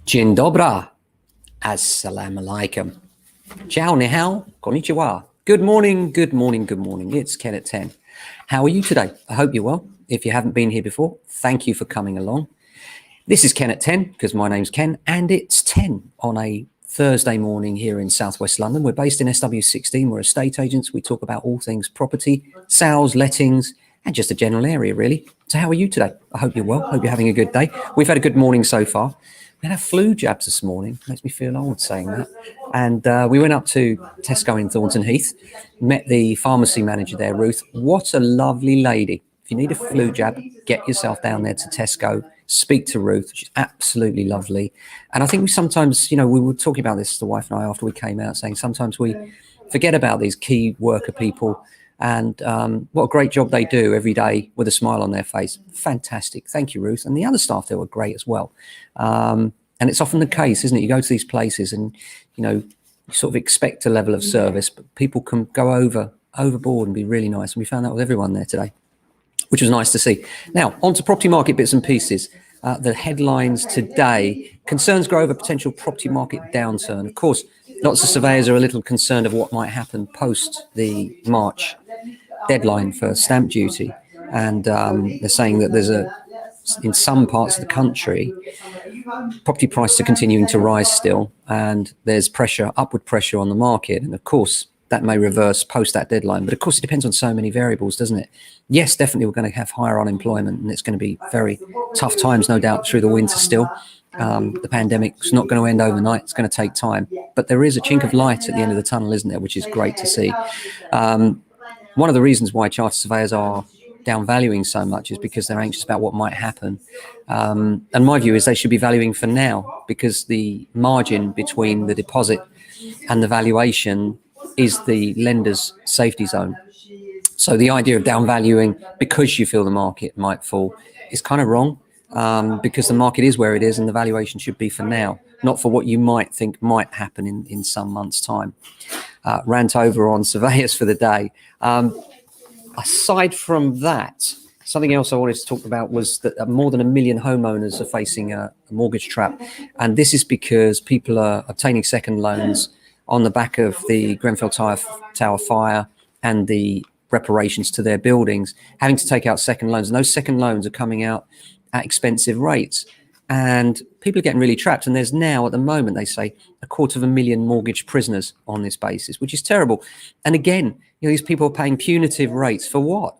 Dzień dobry. Assalamu alaikum. Ciao, ni hao, konnichiwa. Good morning, good morning, good morning. It's Ken at 10. How are you today? I hope you're well. If you haven't been here before, thank you for coming along. This is Ken at 10 because my name's Ken and it's 10 on a Thursday morning here in Southwest London. We're based in SW16. We're estate agents. We talk about all things property, sales, lettings, and just a general area, really. So how are you today? I hope you're well. Hope you're having a good day. We've had a good morning so far. We had flu jabs this morning. Makes me feel old saying that. And we went up to Tesco in Thornton Heath, met the pharmacy manager there, Ruth. What a lovely lady. If you need a flu jab, get yourself down there to Tesco, speak to Ruth. She's absolutely lovely. And I think we sometimes, we were talking about this, the wife and I, after we came out, saying sometimes we forget about these key worker people and what a great job they do every day with a smile on their face. Fantastic. Thank you, Ruth. And the other staff there were great as well. And it's often the case, isn't it? You go to these places and, you sort of expect a level of service, but people can go overboard and be really nice. And we found that with everyone there today, which was nice to see. Now, on to property market bits and pieces. The headlines today: concerns grow over potential property market downturn. Of course, lots of surveyors are a little concerned of what might happen post the March deadline for stamp duty. And they're saying that in some parts of the country, property prices are continuing to rise still, and there's upward pressure on the market. And of course, that may reverse post that deadline. But of course, it depends on so many variables, doesn't it? Yes, definitely we're going to have higher unemployment, and it's going to be very tough times, no doubt, through the winter still. The pandemic's not going to end overnight. It's going to take time. But there is a chink of light at the end of the tunnel, isn't there, which is great to see. One of the reasons why chartered surveyors are downvaluing so much is because they're anxious about what might happen. And my view is they should be valuing for now, because the margin between the deposit and the valuation is the lender's safety zone. So the idea of downvaluing because you feel the market might fall is kind of wrong, because the market is where it is and the valuation should be for now, not for what you might think might happen in some months' time. Rant over on surveyors for the day. Aside from that, something else I wanted to talk about was that more than 1 million homeowners are facing a mortgage trap. And this is because people are obtaining second loans on the back of the Grenfell Tower fire and the reparations to their buildings, having to take out second loans. And those second loans are coming out at expensive rates. And people are getting really trapped. And there's now, at the moment, they say, 250,000 mortgage prisoners on this basis, which is terrible. And again, these people are paying punitive rates for what?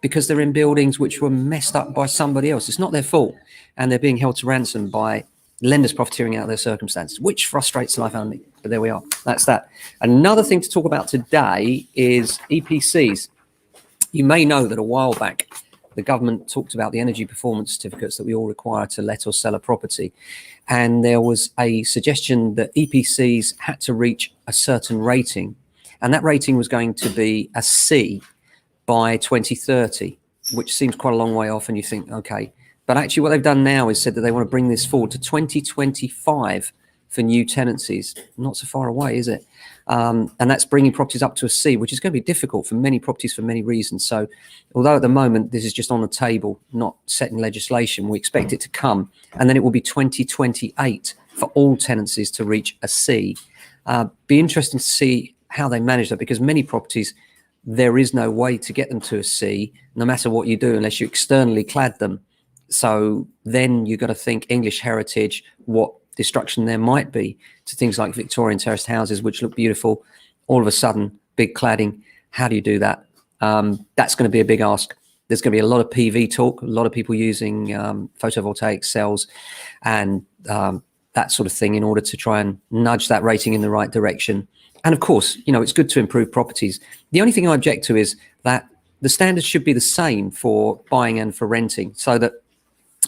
Because they're in buildings which were messed up by somebody else. It's not their fault. And they're being held to ransom by lenders profiteering out of their circumstances, which frustrates life only. But there we are. That's that. Another thing to talk about today is EPCs. You may know that a while back, the government talked about the energy performance certificates that we all require to let or sell a property. And there was a suggestion that EPCs had to reach a certain rating. And that rating was going to be a C by 2030, which seems quite a long way off. And you think, okay. But actually what they've done now is said that they want to bring this forward to 2025 for new tenancies. Not so far away, is it? And that's bringing properties up to a C, which is going to be difficult for many properties for many reasons. So although at the moment this is just on the table, not set in legislation, we expect it to come. And then it will be 2028 for all tenancies to reach a C. Be interesting to see how they manage that, because many properties, there is no way to get them to a C, no matter what you do, unless you externally clad them. So then you've got to think English heritage, what destruction there might be to things like Victorian terraced houses, which look beautiful. All of a sudden, big cladding. How do you do that? That's going to be a big ask. There's going to be a lot of PV talk, a lot of people using photovoltaic cells and that sort of thing in order to try and nudge that rating in the right direction. And of course, it's good to improve properties. The only thing I object to is that the standards should be the same for buying and for renting, so that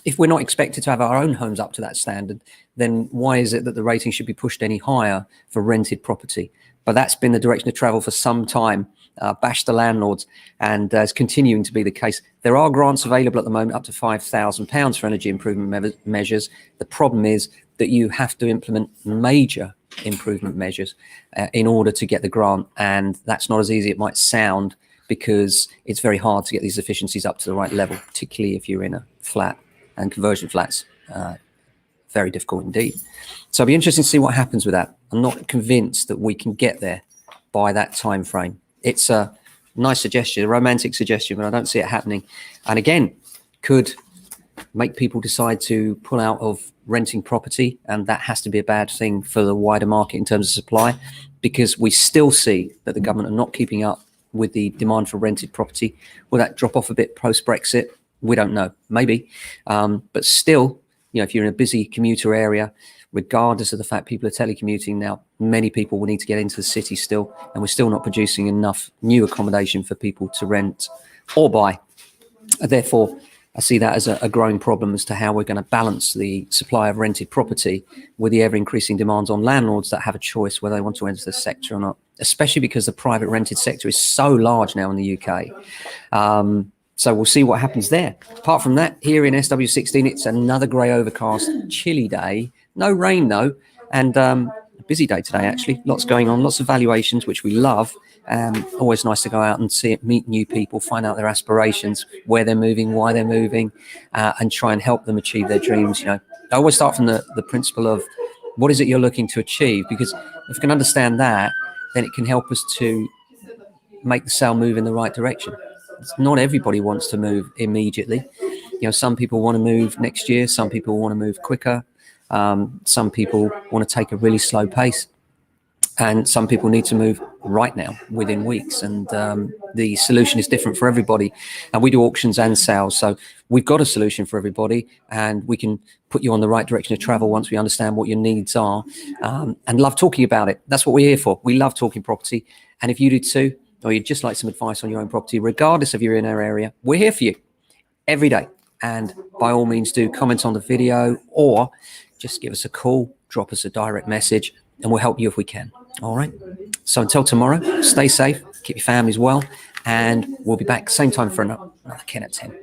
if we're not expected to have our own homes up to that standard, then why is it that the rating should be pushed any higher for rented property? But that's been the direction of travel for some time. Bash the landlords, and it's continuing to be the case. There are grants available at the moment up to £5,000 for energy improvement measures. The problem is that you have to implement major improvement measures in order to get the grant, and that's not as easy as it might sound, because it's very hard to get these efficiencies up to the right level, particularly if you're in a flat, and conversion flats very difficult indeed. So it'll be interesting to see what happens with that. I'm not convinced that we can get there by that time frame. It's a nice suggestion, a romantic suggestion, but I don't see it happening. And again, could make people decide to pull out of renting property, and that has to be a bad thing for the wider market in terms of supply, because we still see that the government are not keeping up with the demand for rented property. Will that drop off a bit post-Brexit? We don't know, maybe. But still, if you're in a busy commuter area, regardless of the fact people are telecommuting now, many people will need to get into the city still, and we're still not producing enough new accommodation for people to rent or buy. Therefore, I see that as a growing problem as to how we're going to balance the supply of rented property with the ever-increasing demands on landlords that have a choice whether they want to enter the sector or not, especially because the private rented sector is so large now in the UK. So we'll see what happens there. Apart from that, here in SW16, it's another grey, overcast, chilly day. No rain, though, and a busy day today, actually. Lots going on, lots of valuations, which we love. Always nice to go out and see it, meet new people, find out their aspirations, where they're moving, why they're moving, and try and help them achieve their dreams. I always start from the principle of what is it you're looking to achieve, because if we can understand that, then it can help us to make the sale move in the right direction. Not everybody wants to move immediately. Some people want to move next year. Some people want to move quicker. Some people want to take a really slow pace. And some people need to move right now, within weeks. And the solution is different for everybody. And we do auctions and sales. So we've got a solution for everybody. And we can put you on the right direction of travel once we understand what your needs are. And love talking about it. That's what we're here for. We love talking property. And if you do too, or you'd just like some advice on your own property, regardless of you're in our area, we're here for you every day. And by all means, do comment on the video or just give us a call, drop us a direct message, and we'll help you if we can. All right. So until tomorrow, stay safe, keep your families well, and we'll be back same time for another Ken at 10.